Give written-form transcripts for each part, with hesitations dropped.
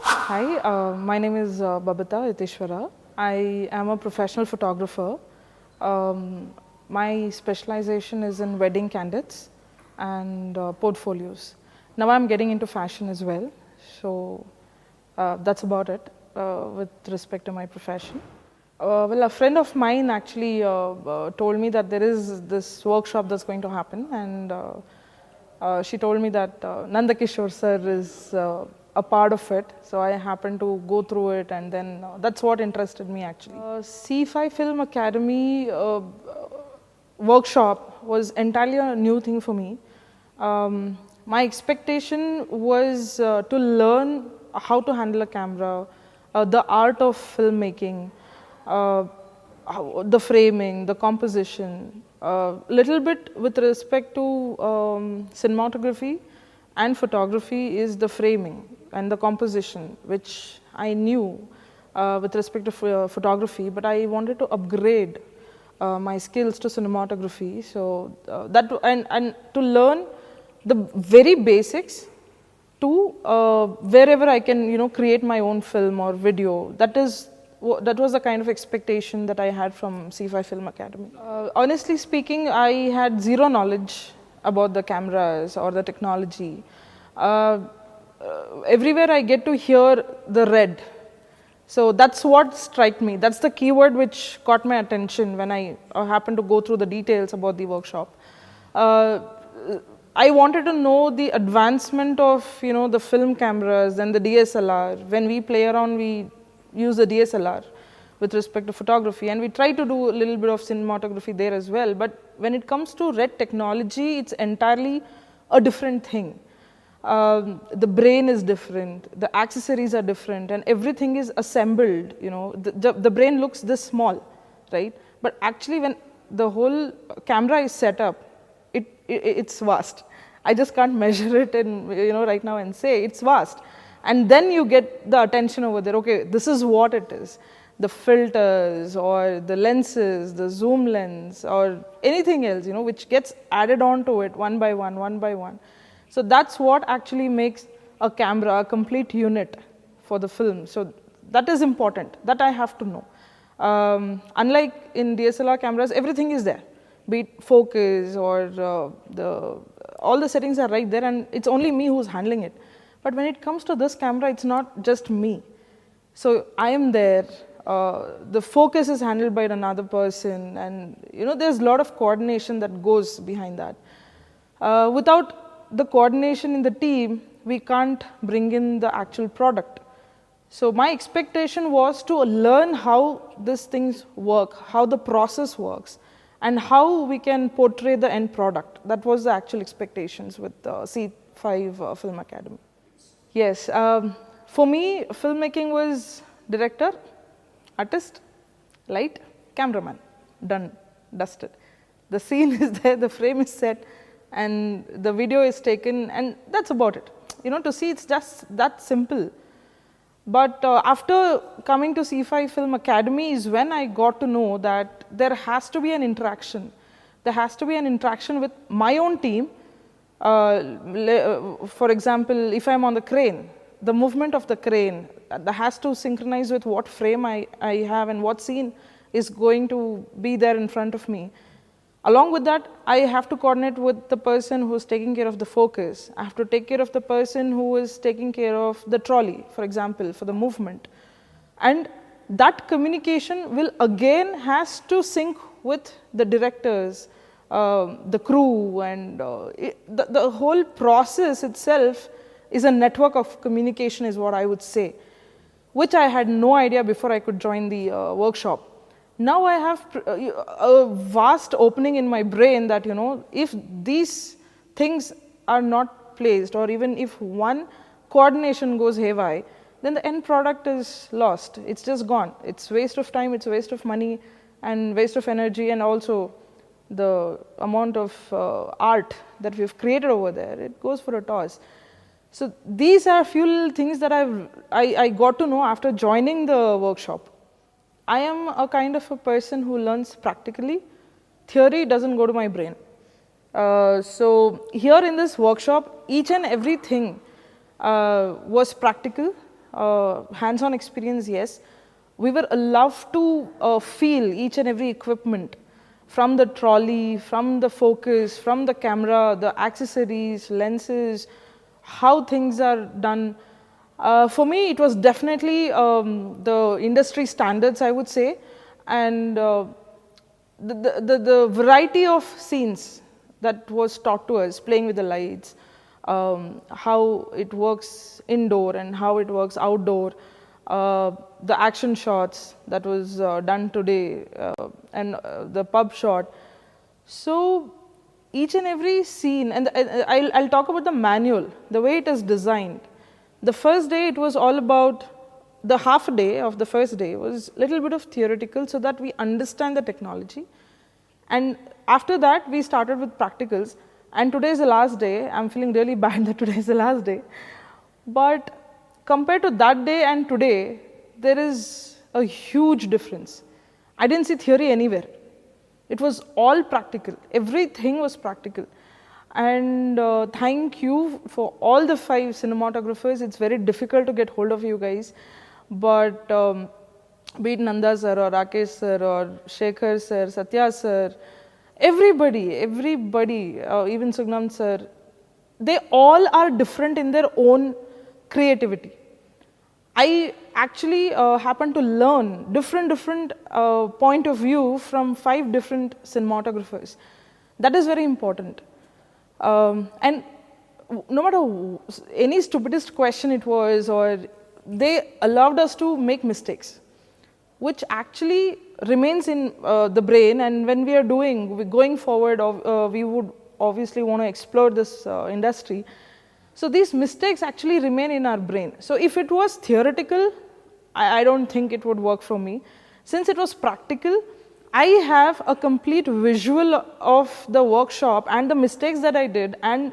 Hi, my name is Babita Itishwara. I am a professional photographer. My specialization is in wedding candidates and portfolios. Now I'm getting into fashion as well. So that's about it with respect to my profession. Well, a friend of mine actually told me that there is this workshop that's going to happen, and she told me that Nandakishore sir is a part of it. So I happened to go through it, and then that's what interested me actually. C5 Film Academy workshop was entirely a new thing for me. My expectation was to learn how to handle a camera, the art of filmmaking, the framing, the composition, little bit with respect to cinematography and photography is the framing and the composition, which I knew with respect to photography, but I wanted to upgrade my skills to cinematography. So and to learn the very basics to wherever I can create my own film or video. That was the kind of expectation that I had from C5 Film Academy. Honestly speaking, I had zero knowledge about the cameras or the technology. Everywhere I get to hear the red. So that's what struck me. That's the keyword which caught my attention when I happened to go through the details about the workshop. I wanted to know the advancement of the film cameras and the DSLR. When we play around, we use the DSLR with respect to photography, and we try to do a little bit of cinematography there as well. But when it comes to red technology, it's entirely a different thing. The brain is different, the accessories are different, and everything is assembled. The brain looks this small, right? But actually, when the whole camera is set up, it's vast. I just can't measure it right now and say it's vast. And then you get the attention over there. Okay, this is what it is. The filters or the lenses, the zoom lens or anything else, which gets added on to it one by one, one by one. So that's what actually makes a camera a complete unit for the film. So that is important. That I have to know. Unlike in DSLR cameras, everything is there. Be it focus or all the settings are right there, and it's only me who's handling it. But when it comes to this camera, it's not just me. So I am there. The focus is handled by another person, and there's a lot of coordination that goes behind that. Without the coordination in the team, we can't bring in the actual product. So my expectation was to learn how these things work, how the process works, and how we can portray the end product. That was the actual expectations with C5 Film Academy. Yes, for me, filmmaking was director, artist, light, cameraman, done, dusted. The scene is there, the frame is set, and the video is taken, and that's about it. To see, it's just that simple. But after coming to C5 Film Academy is when I got to know that there has to be an interaction. There has to be an interaction with my own team. For example, if I'm on the crane, the movement of the crane that has to synchronize with what frame I have and what scene is going to be there in front of me. Along with that, I have to coordinate with the person who's taking care of the focus. I have to take care of the person who is taking care of the trolley, for example, for the movement. And that communication will again has to sync with the directors, the crew, and the whole process itself is a network of communication is what I would say, which I had no idea before I could join the workshop. Now I have a vast opening in my brain that, if these things are not placed, or even if one coordination goes haywire, then the end product is lost. It's just gone. It's waste of time, it's waste of money, and waste of energy, and also the amount of art that we've created over there, it goes for a toss. So these are a few little things that I got to know after joining the workshop. I am a kind of a person who learns practically. Theory doesn't go to my brain. So here in this workshop, each and everything was practical, hands-on experience, yes. We were allowed to feel each and every equipment, from the trolley, from the focus, from the camera, the accessories, lenses, how things are done. For me, it was definitely the industry standards, I would say, and the variety of scenes that was taught to us, playing with the lights, how it works indoor and how it works outdoor, the action shots that was done today, and the pub shot. So each and every scene, and I'll talk about the manual, the way it is designed. The first day it was all about, the half day of the first day was a little bit of theoretical so that we understand the technology. And after that, we started with practicals. And today is the last day. I'm feeling really bad that today is the last day. But compared to that day and today, there is a huge difference. I didn't see theory anywhere. It was all practical. Everything was practical. And thank you for all the 5 cinematographers. It's very difficult to get hold of you guys. But be it Nanda sir or Rakesh sir or Shekhar sir, Satya sir, everybody, even Sugnam sir, they all are different in their own creativity. I actually happened to learn different point of view from 5 different cinematographers. That is very important. And no matter any stupidest question it was, or they allowed us to make mistakes, which actually remains in the brain. And when we are going forward, we would obviously want to explore this industry. So these mistakes actually remain in our brain. So if it was theoretical, I don't think it would work for me. Since it was practical, I have a complete visual of the workshop and the mistakes that I did, and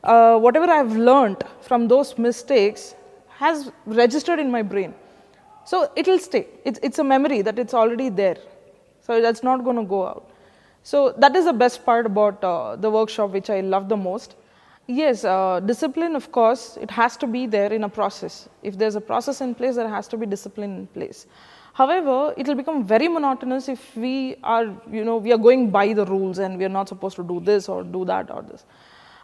whatever I've learned from those mistakes has registered in my brain. So it will stay. It's a memory that it's already there. So that's not going to go out. So that is the best part about the workshop, which I love the most. Yes, discipline, of course, it has to be there in a process. If there's a process in place, there has to be discipline in place. However, it will become very monotonous if we are going by the rules and we are not supposed to do this or do that or this.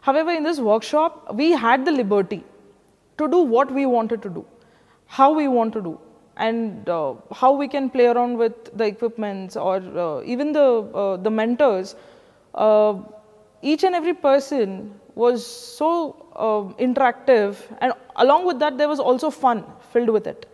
However, in this workshop, we had the liberty to do what we wanted to do, how we want to do, and how we can play around with the equipments, or even the mentors. Each and every person was so interactive, and along with that, there was also fun filled with it.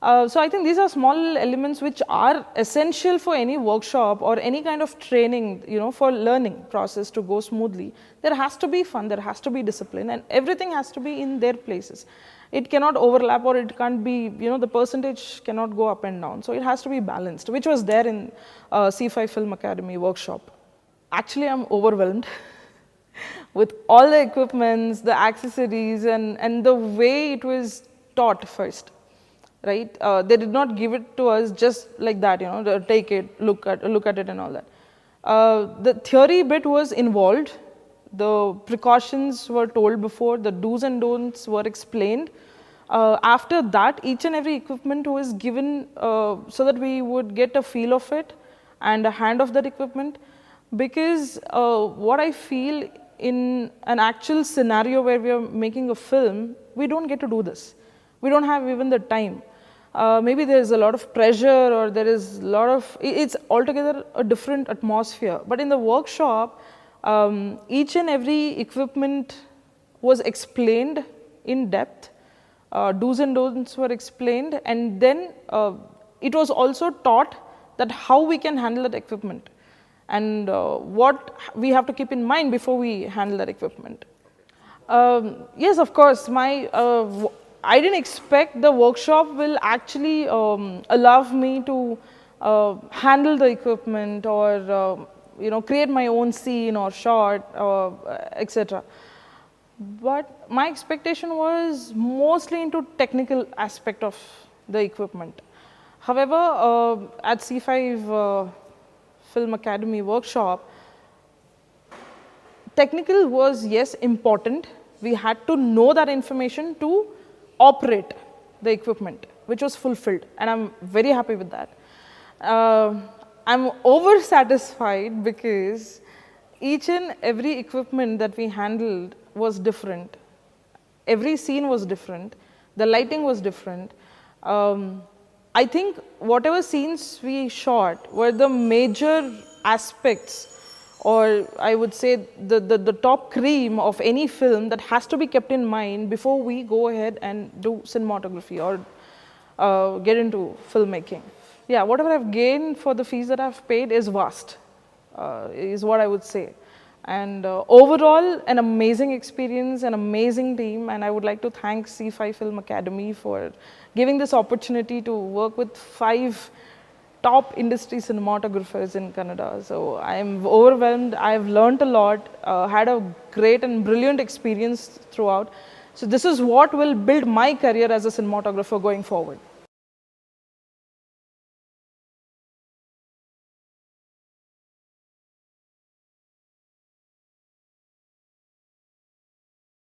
So I think these are small elements which are essential for any workshop or any kind of training, for learning process to go smoothly. There has to be fun, there has to be discipline, and everything has to be in their places. It cannot overlap, or it can't be, the percentage cannot go up and down. So it has to be balanced, which was there in C5 Film Academy workshop. Actually, I'm overwhelmed with all the equipments, the accessories, and the way it was taught first. Right? They did not give it to us just like that, take it, look at it and all that. The theory bit was involved. The precautions were told before, the do's and don'ts were explained. After that, each and every equipment was given so that we would get a feel of it and a hand of that equipment. Because what I feel, in an actual scenario where we are making a film, we don't get to do this. We don't have even the time. Maybe there is a lot of pressure, or there is a lot of, it's altogether a different atmosphere. But in the workshop, each and every equipment was explained in depth. Do's and don'ts were explained, and then it was also taught that how we can handle that equipment, and what we have to keep in mind before we handle that equipment. Yes, of course, I didn't expect the workshop will actually allow me to handle the equipment, or create my own scene or shot, etc. But my expectation was mostly into technical aspect of the equipment. However, at C5 Film Academy workshop, technical was, yes, important. We had to know that information to operate the equipment, which was fulfilled, and I'm very happy with that. I'm over satisfied because each and every equipment that we handled was different. Every scene was different. The lighting was different. I think whatever scenes we shot were the major aspects, or I would say the top cream of any film that has to be kept in mind before we go ahead and do cinematography or get into filmmaking. Yeah, whatever I've gained for the fees that I've paid is vast, is what I would say. And overall, an amazing experience, an amazing team, and I would like to thank C5 Film Academy for giving this opportunity to work with 5 top industry cinematographers in Kannada. So I'm overwhelmed. I've learned a lot, had a great and brilliant experience throughout. So this is what will build my career as a cinematographer going forward.